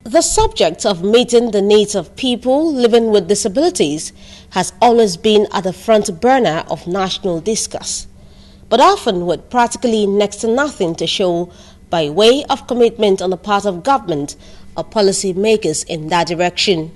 The subject of meeting the needs of people living with disabilities has always been at the front burner of national discourse, but often with practically next to nothing to show by way of commitment on the part of government or policy makers in that direction.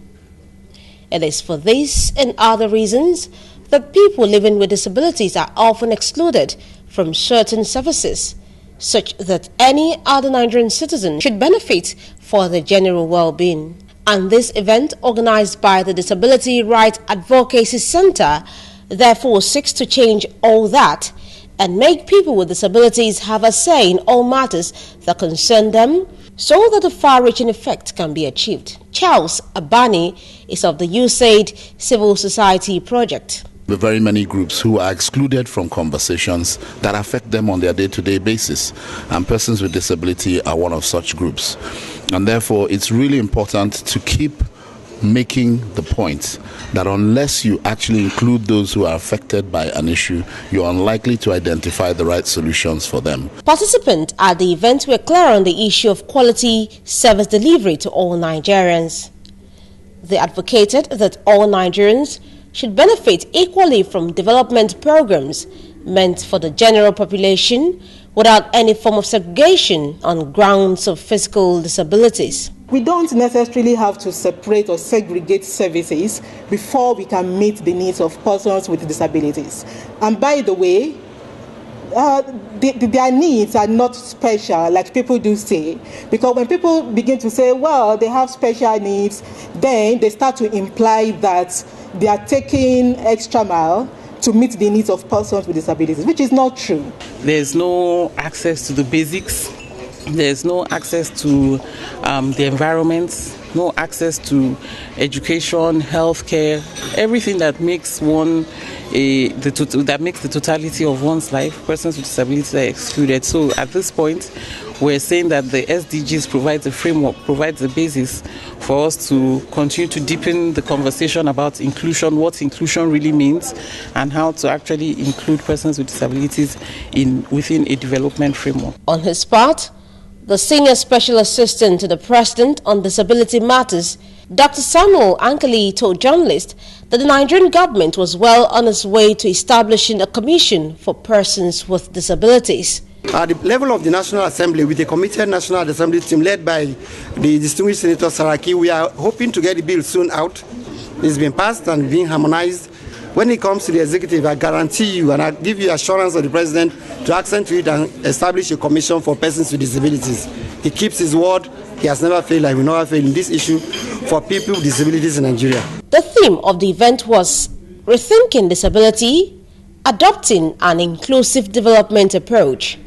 It is for this and other reasons that people living with disabilities are often excluded from certain services, such that any other Nigerian citizen should benefit for the general well-being. And this event, organized by the Disability Rights Advocacy Center, therefore seeks to change all that and make people with disabilities have a say in all matters that concern them, so that a far-reaching effect can be achieved. Charles Abani is of the USAID Civil Society Project. There are very many groups who are excluded from conversations that affect them on their day-to-day basis, and persons with disability are one of such groups. And therefore, it's really important to keep making the point that unless you actually include those who are affected by an issue, you're unlikely to identify the right solutions for them. Participants at the event were clear on the issue of quality service delivery to all Nigerians. They advocated that all Nigerians should benefit equally from development programs meant for the general population without any form of segregation on grounds of physical disabilities. We don't necessarily have to separate or segregate services before we can meet the needs of persons with disabilities. And by the way, their needs are not special, like people do say, because when people begin to say, well, they have special needs, then they start to imply that they are taking extra mile to meet the needs of persons with disabilities, which is not true. There's no access to the basics. There's no access to the environment, no access to education, healthcare, everything that makes that makes the totality of one's life. Persons with disabilities are excluded. So at this point, we're saying that the SDGs provides a framework, provides a basis for us to continue to deepen the conversation about inclusion, what inclusion really means, and how to actually include persons with disabilities within a development framework. On his part, the Senior Special Assistant to the President on Disability Matters, Dr. Samuel Ankali, told journalists that the Nigerian government was well on its way to establishing a commission for persons with disabilities. At the level of the National Assembly, with a committed National Assembly team led by the distinguished Senator Saraki, we are hoping to get the bill soon out. It's been passed and being harmonized. When it comes to the executive, I guarantee you and I give you assurance of the President to accent to it and establish a commission for persons with disabilities. He keeps his word. He has never failed and will never fail in this issue for people with disabilities in Nigeria. The theme of the event was Rethinking Disability, Adopting an Inclusive Development Approach.